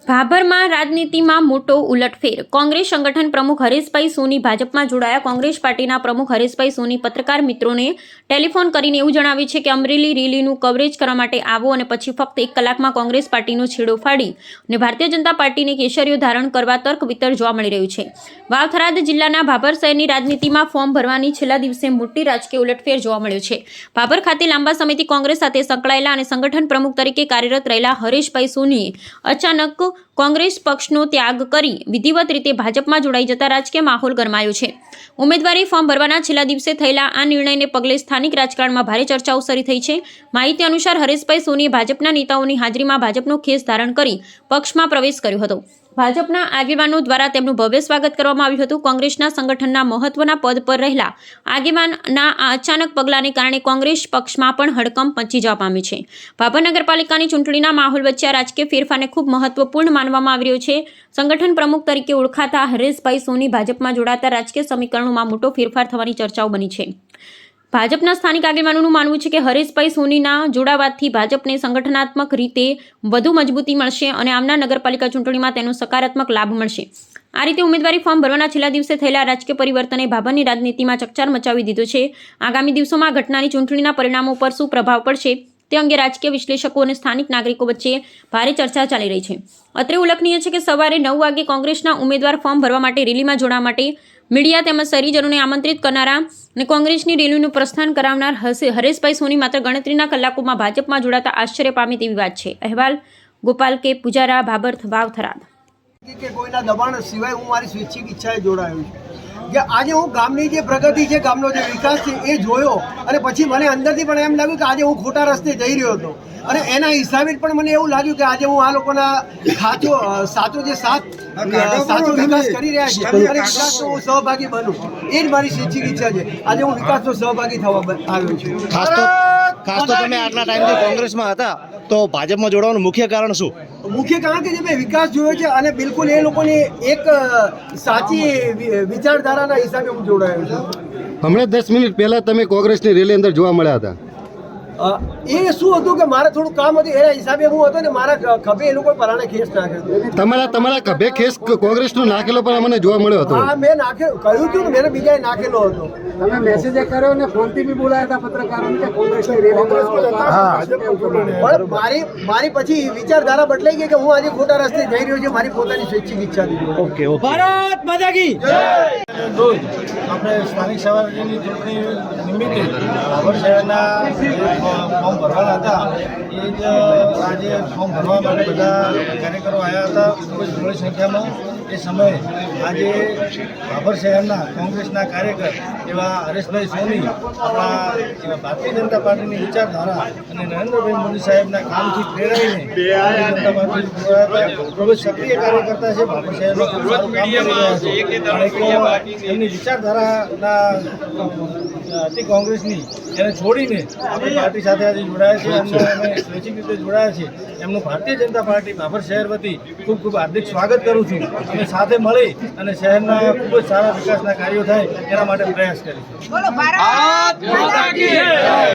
ભાભરમાં રાજનીતિમાં મોટો ઉલટફેર। કોંગ્રેસ સંગઠન પ્રમુખ હરેશભાઈ સોની ભાજપમાં જોડાયા। કોંગ્રેસ પાર્ટીના પ્રમુખ હરેશભાઈ સોની પત્રકાર મિત્રોને ટેલિફોન કરીને એવું જણાવ્યું છે કે અમરેલી રેલીનું કવરેજ કરવા માટે આવો અને પછી ફક્ત 1 કલાકમાં કોંગ્રેસ પાર્ટીનો છેડો ફાડી અને ભારતીય જનતા પાર્ટીને કેસરીઓ ધારણ કરવા તર્ક વિતર જોવા મળી રહ્યું છે। વાવ-થરાદ જિલ્લાના ભાભર શહેરની રાજનીતિમાં ફોર્મ ભરવાની છેલ્લા દિવસે મોટી રાજકીય ઉલટફેર જોવા મળ્યો છે। ભાભર ખાતે લાંબા સમયથી કોંગ્રેસ સાથે સંકળાયેલા અને સંગઠન પ્રમુખ તરીકે કાર્યરત રહેલા હરેશભાઈ સોનીએ અચાનક કોંગ્રેસ પક્ષનો ત્યાગ કરી વિધિવત રીતે ભાજપમાં જોડાઈ જતા રાજકીય માહોલ ગરમાયો છે। ઉમેદવારી ફોર્મ ભરવાના છેલ્લા દિવસે થયેલા આ નિર્ણયને પગલે સ્થાનિક રાજકારણમાં ભારે ચર્ચાઓ શરૂ થઈ છે। માહિતી અનુસાર હરેશભાઈ સોનીએ ભાજપના નેતાઓની હાજરીમાં ભાજપનો ખેસ ધારણ કરી પક્ષમાં પ્રવેશ કર્યો હતો। ભાજપના આગેવાનો દ્વારા તેમનું ભવ્ય સ્વાગત કરવામાં આવ્યું હતું। કોંગ્રેસના સંગઠનના મહત્વના પદ પર રહેલા આગેવાનના આ અચાનક પગલાને કારણે કોંગ્રેસ પક્ષમાં પણ હડકંપ મચી જવા પામ્યો છે। ભાભર નગરપાલિકાની ચૂંટણીના માહોલ વચ્ચે આ રાજકીય ફેરફારને ખૂબ મહત્વપૂર્ણ માનવામાં આવી રહ્યો છે। સંગઠન પ્રમુખ તરીકે ઓળખાતા હરેશભાઈ સોની ભાજપમાં જોડાતા રાજકીય સમીકરણોમાં મોટો ફેરફાર થવાની ચર્ચાઓ બની છે। ભાજપના સ્થાનિક આગેવાનોનું માનવું છે કે હરેશભાઈ સોનીના જોડાવાથી ભાજપને સંગઠનાત્મક રીતે વધુ મજબૂતી મળશે અને આવનાર નગરપાલિકા ચૂંટણીમાં તેનો સકારાત્મક લાભ મળશે। આ રીતે ઉમેદવારી ફોર્મ ભરવાના છેલ્લા દિવસે થયેલા રાજકીય પરિવર્તને ભાભરની રાજનીતિમાં ચકચાર મચાવી દીધો છે। આગામી દિવસોમાં ઘટનાની ચૂંટણીના પરિણામો પર શું પ્રભાવ પડશે તે અંગે રાજકીય વિશ્લેષકો અને સ્થાનિક નાગરિકો વચ્ચે ભારે ચર્ચા ચાલી રહી છે। અત્રે ઉલ્લેખનીય છે કે સવારે 9 વાગે કોંગ્રેસના ઉમેદવાર ફોર્મ ભરવા માટે રેલીમાં જોડાવા માટે મીડિયા તેમજ શહેરીજનોને આમંત્રિત કરનારા અને કોંગ્રેસની રેલીનું પ્રસ્થાન કરાવનાર હરેશભાઈ સોની માત્ર ગણતરીના કલાકોમાં ભાજપમાં જોડાતા આશ્ચર્ય પામે તેવી વાત છે। અહેવાલ ગોપાલ કે પૂજારા, ભાભર, વાવ-થરાદ। કે કોઈના દબાણ સિવાય હું મારી સ્વૈચ્છિક ઈચ્છાએ જોડાયો છું કે આજે હું ગામની જે પ્રગતિ છે, ગામનો જે વિકાસ છે એ જોયો અને પછી મને અંદરથી પણ એમ લાગ્યું કે આજે હું ખોટા રસ્તે જઈ રહ્યો હતો અને એના હિસાબે પણ મને એવું લાગ્યું કે આજે હું આ લોકોના સાચો વિકાસ કરી રહ્યા છે અને વિકાસનો હું સહભાગી બનું, એ જ મારી સ્વૈચ્છિક ઈચ્છા છે। આજે હું વિકાસનો સહભાગી થવા આવ્યો છું। ખાસ તો તમે આટલા ટાઈમથી કોંગ્રેસમાં હતા તો ભાજપમાં જોડાવાનું મુખ્ય કારણ શું? મુખ્ય કારણ કે જે મેં વિકાસ જોયો છે અને બિલકુલ એ લોકોની એક સાચી વિચારધારાના હિસાબે હું જોડાયો છું। હમણાં 10 મિનિટ પહેલા તમે કોંગ્રેસની રેલી અંદર જોવા મળ્યા હતા। એ શું હતું કે મારે થોડું કામ હતું, એના હિસાબે હું હતો ને મારા ખભે એ લોકો પરાણે ખેસ નાખ્યો। તમારા ખભે ખેસ કોંગ્રેસનો નાખેલો પણ મને જોવા મળ્યો હતો। હા, મેં કહ્યું હતું ને, મેં બીજાએ નાખેલો હતો। તમે મેસેજ કર્યો ને ફોનથી બી બોલાયા હતા પત્રકારોને કે કોંગ્રેસની રેલી પણ મારી પછી વિચારધારા બદલાઈ ગઈ કે હું આજે ખોટા રસ્તે જઈ રહ્યો છું, મારી પોતાની સ્વૈચ્છિક ઈચ્છા હતી। ઓકે, ભારત માતા કી જય। રોજ આપણે સ્થાનિક સ્વરાજ્યની ચૂંટણી નિમિત્તે ભાભર શહેરના ફોર્મ ભરવાના હતા, એ જ આજે ફોર્મ ભરવા માટે બધા કાર્યકરો આવ્યા હતા ખૂબ જ મોટી સંખ્યામાં। એ સમયે આજે ભાભર શહેરના કોંગ્રેસના કાર્યકર એવા હરેશભાઈ સોની આપણા ભારતીય જનતા પાર્ટીની વિચારધારા અને નરેન્દ્રભાઈ મોદી સાહેબના કામથી પ્રેરાઈને ભારતીય જનતા પાર્ટી ખૂબ જ સક્રિય કાર્યકર્તા છે। ભાભર શહેરમાં ખૂબ સારું કામ કરી રહ્યા છે। એમની વિચારધારાના હતી કોંગ્રેસની, એને છોડીને આપણી પાર્ટી સાથે આજે જોડાયા છે, એમને અમે સ્વૈચ્છિક રીતે જોડાયા છે। એમનું ભારતીય જનતા પાર્ટી ભાભર શહેર વતી ખૂબ ખૂબ હાર્દિક સ્વાગત કરું છું। અમે સાથે મળી અને શહેરના ખૂબ જ સારા વિકાસના કાર્યો થાય એના માટે પ્રયાસ કરીશું।